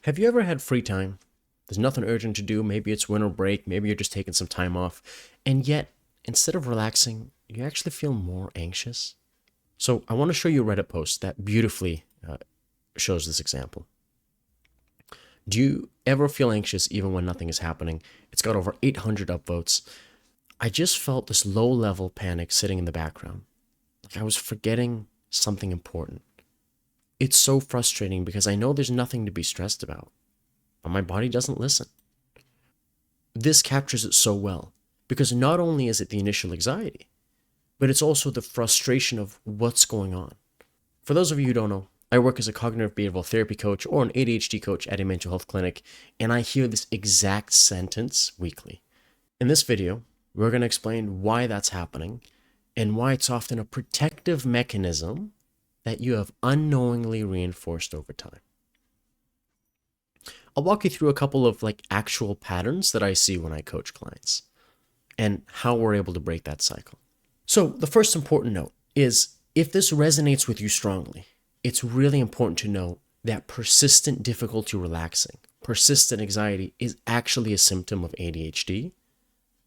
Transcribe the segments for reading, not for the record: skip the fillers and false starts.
Have you ever had free time? There's nothing urgent to do. Maybe it's winter break. Maybe you're just taking some time off. And yet, instead of relaxing, you actually feel more anxious. So, I want to show you a Reddit post that beautifully shows this example. Do you ever feel anxious even when nothing is happening? It's got over 800 upvotes. I just felt this low level panic sitting in the background. Like I was forgetting something important. It's so frustrating because I know there's nothing to be stressed about, but my body doesn't listen. This captures it so well because not only is it the initial anxiety, but it's also the frustration of what's going on. For those of you who don't know, I work as a cognitive behavioral therapy coach or an ADHD coach at a mental health clinic, and I hear this exact sentence weekly. In this video, we're going to explain why that's happening and why it's often a protective mechanism that you have unknowingly reinforced over time. I'll walk you through a couple of actual patterns that I see when I coach clients and how we're able to break that cycle. So the first important note is if this resonates with you strongly, it's really important to know that persistent difficulty relaxing, persistent anxiety is actually a symptom of ADHD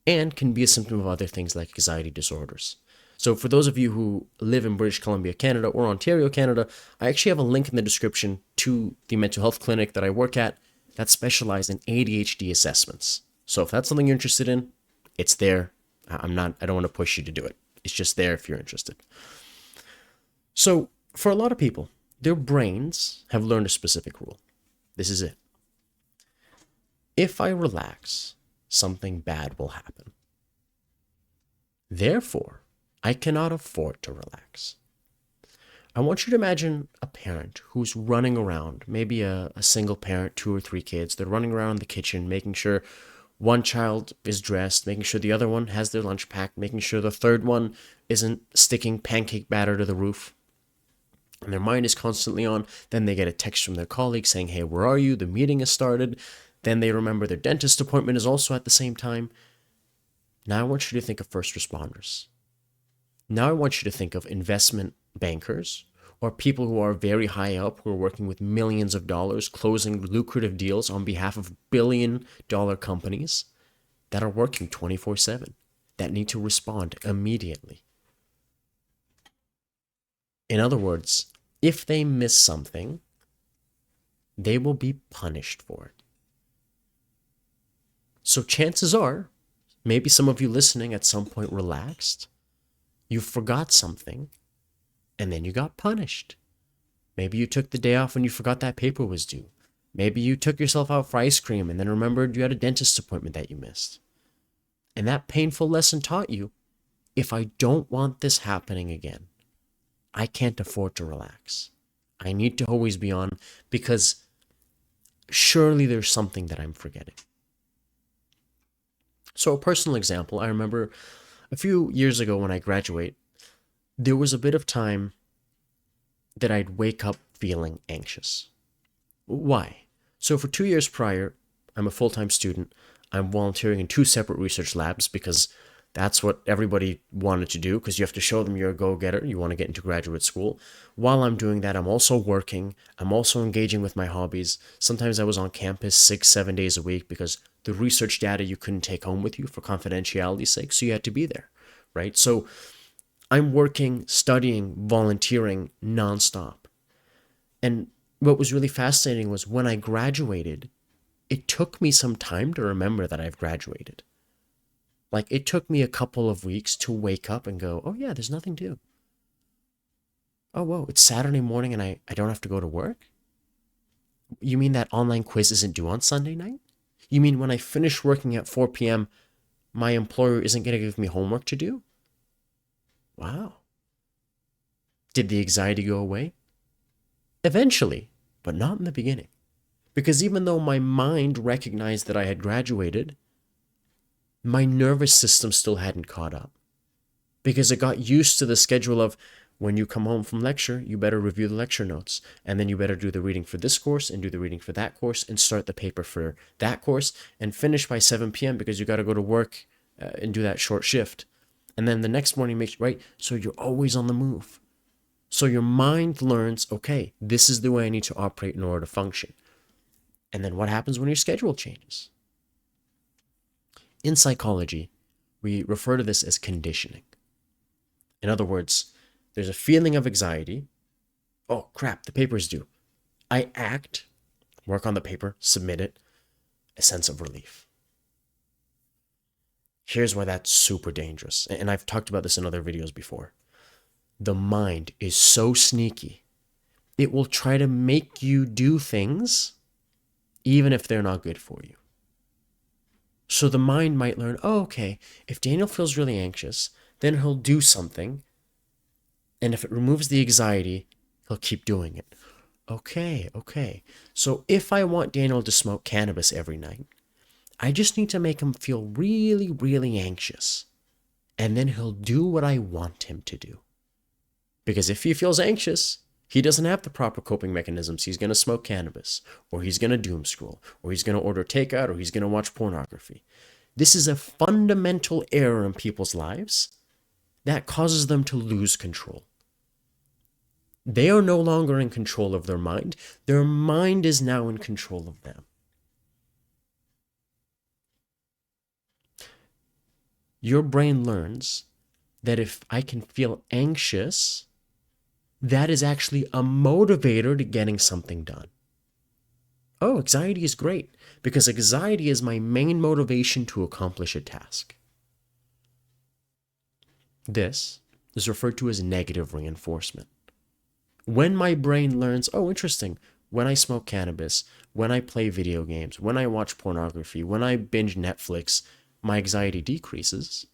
and can be a symptom of other things like anxiety disorders. So for those of you who live in British Columbia, Canada, or Ontario, Canada, I actually have a link in the description to the mental health clinic that I work at that specializes in ADHD assessments. So if that's something you're interested in, it's there. I don't want to push you to do it. It's just there if you're interested. So for a lot of people, their brains have learned a specific rule. This is it. If I relax, something bad will happen. Therefore, I cannot afford to relax. I want you to imagine a parent who's running around, maybe a single parent, 2 or 3 kids. They're running around the kitchen, making sure one child is dressed, making sure the other one has their lunch packed, making sure the third one isn't sticking pancake batter to the roof. And their mind is constantly on. Then they get a text from their colleague saying, "Hey, where are you? The meeting has started." Then they remember their dentist appointment is also at the same time. Now I want you to think of first responders. Now I want you to think of investment bankers or people who are very high up who are working with millions of dollars, closing lucrative deals on behalf of billion-dollar companies that are working 24/7, that need to respond immediately. In other words, if they miss something, they will be punished for it. So chances are, maybe some of you listening at some point relaxed, you forgot something, and then you got punished. Maybe you took the day off when you forgot that paper was due. Maybe you took yourself out for ice cream and then remembered you had a dentist appointment that you missed. And that painful lesson taught you, if I don't want this happening again, I can't afford to relax. I need to always be on because surely there's something that I'm forgetting. So a personal example, I remember a few years ago when I graduate, there was a bit of time that I'd wake up feeling anxious. Why? So for 2 years prior, I'm a full-time student. I'm volunteering in 2 separate research labs because that's what everybody wanted to do because you have to show them you're a go-getter. You want to get into graduate school. While I'm doing that, I'm also working. I'm also engaging with my hobbies. Sometimes I was on campus 6, 7 days a week because the research data you couldn't take home with you for confidentiality's sake, so you had to be there, right? So I'm working, studying, volunteering nonstop. And what was really fascinating was when I graduated, it took me some time to remember that I've graduated. It took me a couple of weeks to wake up and go, oh yeah, there's nothing due. Oh, whoa, it's Saturday morning and I don't have to go to work? You mean that online quiz isn't due on Sunday night? You mean when I finish working at 4 p.m., my employer isn't going to give me homework to do? Wow. Did the anxiety go away? Eventually, but not in the beginning. Because even though my mind recognized that I had graduated, my nervous system still hadn't caught up. Because it got used to the schedule of when you come home from lecture, you better review the lecture notes. And then you better do the reading for this course and do the reading for that course and start the paper for that course and finish by 7 p.m. because you got to go to work and do that short shift. And then the next morning, right? So you're always on the move. So your mind learns, okay, this is the way I need to operate in order to function. And then what happens when your schedule changes? In psychology, we refer to this as conditioning. In other words, there's a feeling of anxiety. Oh, crap, the paper's due. I act, work on the paper, submit it, a sense of relief. Here's why that's super dangerous. And I've talked about this in other videos before. The mind is so sneaky. It will try to make you do things even if they're not good for you. So the mind might learn, oh, okay, if Daniel feels really anxious, then he'll do something. And if it removes the anxiety, he'll keep doing it. Okay. So if I want Daniel to smoke cannabis every night, I just need to make him feel really, really anxious. And then he'll do what I want him to do. Because if he feels anxious, he doesn't have the proper coping mechanisms. He's going to smoke cannabis, or he's going to doom scroll, or he's going to order takeout, or he's going to watch pornography. This is a fundamental error in people's lives that causes them to lose control. They are no longer in control of their mind. Their mind is now in control of them. Your brain learns that if I can feel anxious, that is actually a motivator to getting something done. Oh, anxiety is great because anxiety is my main motivation to accomplish a task. This is referred to as negative reinforcement. When my brain learns, oh, interesting, when I smoke cannabis, when I play video games, when I watch pornography, when I binge Netflix, my anxiety decreases,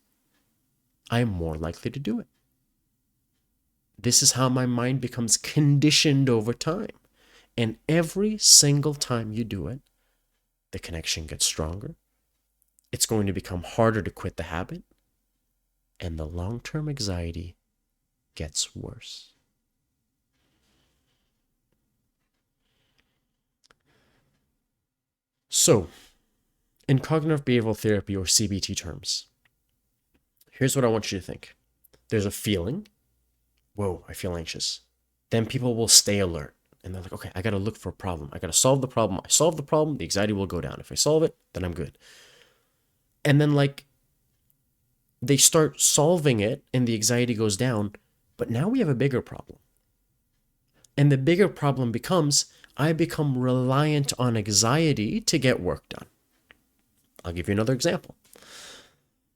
I am more likely to do it. This is how my mind becomes conditioned over time. And every single time you do it, the connection gets stronger. It's going to become harder to quit the habit. And the long-term anxiety gets worse. So, in cognitive behavioral therapy, or CBT terms, here's what I want you to think. There's a feeling. Whoa, I feel anxious. Then people will stay alert. And they're like, okay, I got to look for a problem. I got to solve the problem. I solve the problem, the anxiety will go down. If I solve it, then I'm good. And then they start solving it and the anxiety goes down. But now we have a bigger problem. And the bigger problem becomes, I become reliant on anxiety to get work done. I'll give you another example.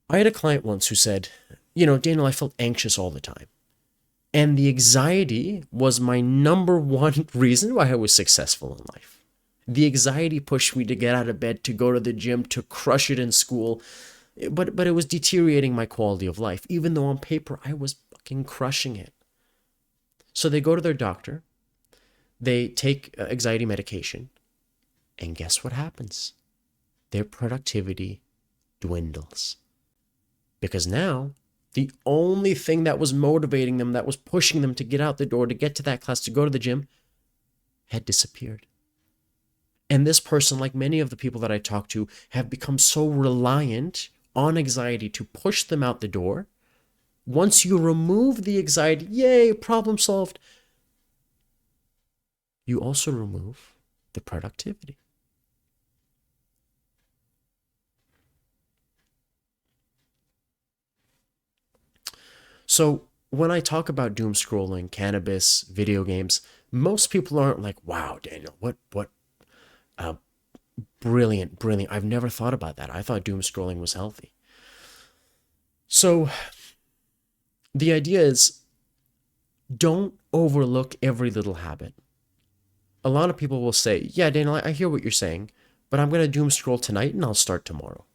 I had a client once who said, Daniel, I felt anxious all the time. And the anxiety was my number one reason why I was successful in life. The anxiety pushed me to get out of bed, to go to the gym, to crush it in school. But it was deteriorating my quality of life, even though on paper I was fucking crushing it. So they go to their doctor. They take anxiety medication. And guess what happens? Their productivity dwindles. Because now, the only thing that was motivating them, that was pushing them to get out the door, to get to that class, to go to the gym, had disappeared. And this person, like many of the people that I talk to, have become so reliant on anxiety to push them out the door. Once you remove the anxiety, yay, problem solved, you also remove the productivity. So when I talk about doom scrolling, cannabis, video games, most people aren't like, wow, Daniel, what brilliant. I've never thought about that. I thought doom scrolling was healthy. So the idea is, don't overlook every little habit. A lot of people will say, yeah, Daniel, I hear what you're saying, but I'm going to doom scroll tonight and I'll start tomorrow.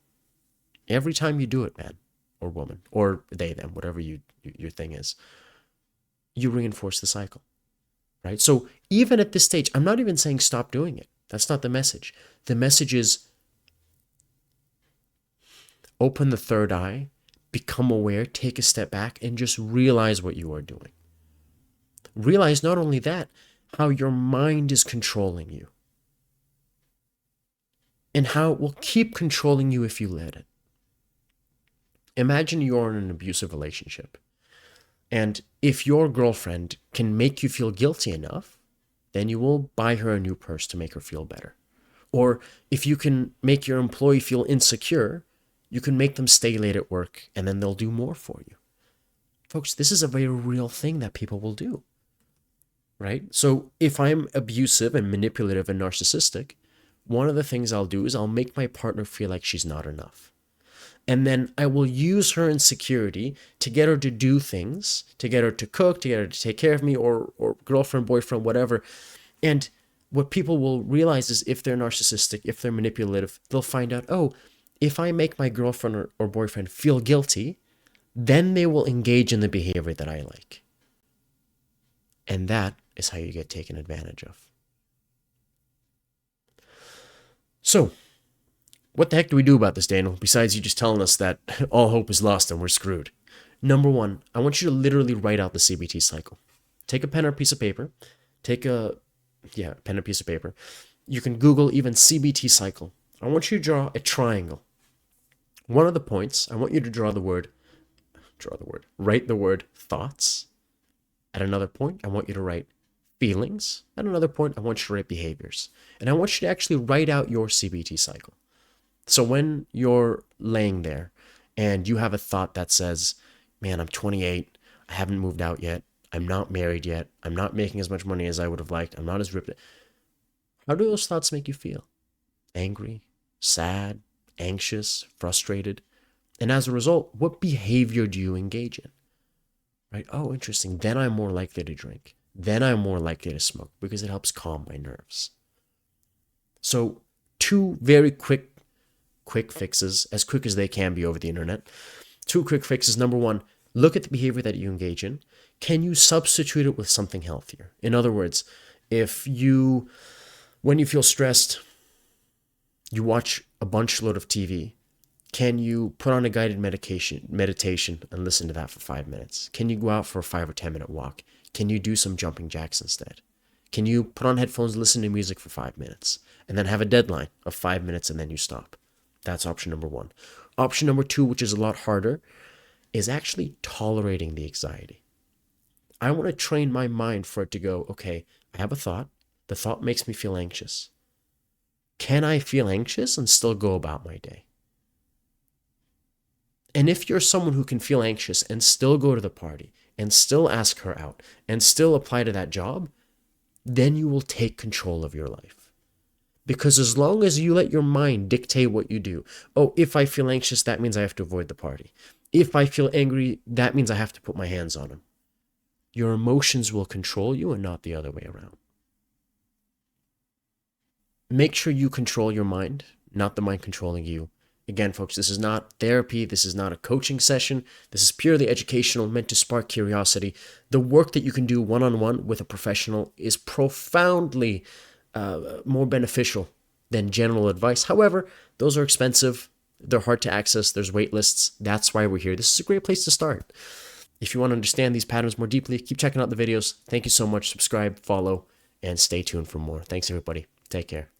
Every time you do it, man, or woman, or they, them, whatever your thing is, you reinforce the cycle, right? So even at this stage, I'm not even saying stop doing it. That's not the message. The message is open the third eye, become aware, take a step back, and just realize what you are doing. Realize not only that, how your mind is controlling you, and how it will keep controlling you if you let it. Imagine you're in an abusive relationship, and if your girlfriend can make you feel guilty enough, then you will buy her a new purse to make her feel better. Or if you can make your employee feel insecure, you can make them stay late at work and then they'll do more for you. Folks, this is a very real thing that people will do, right? So if I'm abusive and manipulative and narcissistic, one of the things I'll do is I'll make my partner feel like she's not enough. And then I will use her insecurity to get her to do things, to get her to cook, to get her to take care of me, or girlfriend, boyfriend, whatever. And what people will realize is if they're narcissistic, if they're manipulative, they'll find out, oh, if I make my girlfriend or boyfriend feel guilty, then they will engage in the behavior that I like. And that is how you get taken advantage of. So, what the heck do we do about this, Daniel, besides you just telling us that all hope is lost and we're screwed? Number one, I want you to literally write out the CBT cycle. Take a pen or a piece of paper. Take a pen or piece of paper. You can Google even CBT cycle. I want you to draw a triangle. One of the points, I want you to write the word thoughts. At another point, I want you to write feelings. At another point, I want you to write behaviors. And I want you to actually write out your CBT cycle. So when you're laying there and you have a thought that says, man, I'm 28, I haven't moved out yet, I'm not married yet, I'm not making as much money as I would have liked, I'm not as ripped. How do those thoughts make you feel? Angry, sad, anxious, frustrated? And as a result, what behavior do you engage in? Right? Oh, interesting. Then I'm more likely to drink. Then I'm more likely to smoke because it helps calm my nerves. So 2 very quick fixes, as quick as they can be over the internet. 2 quick fixes. Number 1, look at the behavior that you engage in. Can you substitute it with something healthier? In other words, when you feel stressed, you watch a bunch load of TV. Can you put on a guided meditation and listen to that for 5 minutes? Can you go out for a 5 or 10 minute walk? Can you do some jumping jacks instead? Can you put on headphones, listen to music for 5 minutes, and then have a deadline of 5 minutes and then you stop? That's option number 1. Option number 2, which is a lot harder, is actually tolerating the anxiety. I want to train my mind for it to go, okay, I have a thought. The thought makes me feel anxious. Can I feel anxious and still go about my day? And if you're someone who can feel anxious and still go to the party and still ask her out and still apply to that job, then you will take control of your life. Because as long as you let your mind dictate what you do, oh, if I feel anxious, that means I have to avoid the party. If I feel angry, that means I have to put my hands on him. Your emotions will control you and not the other way around. Make sure you control your mind, not the mind controlling you. Again, folks, this is not therapy. This is not a coaching session. This is purely educational, meant to spark curiosity. The work that you can do one-on-one with a professional is profoundly more beneficial than general advice. However, those are expensive. They're hard to access. There's wait lists. That's why we're here. This is a great place to start. If you want to understand these patterns more deeply, keep checking out the videos. Thank you so much. Subscribe, follow, and stay tuned for more. Thanks, everybody. Take care.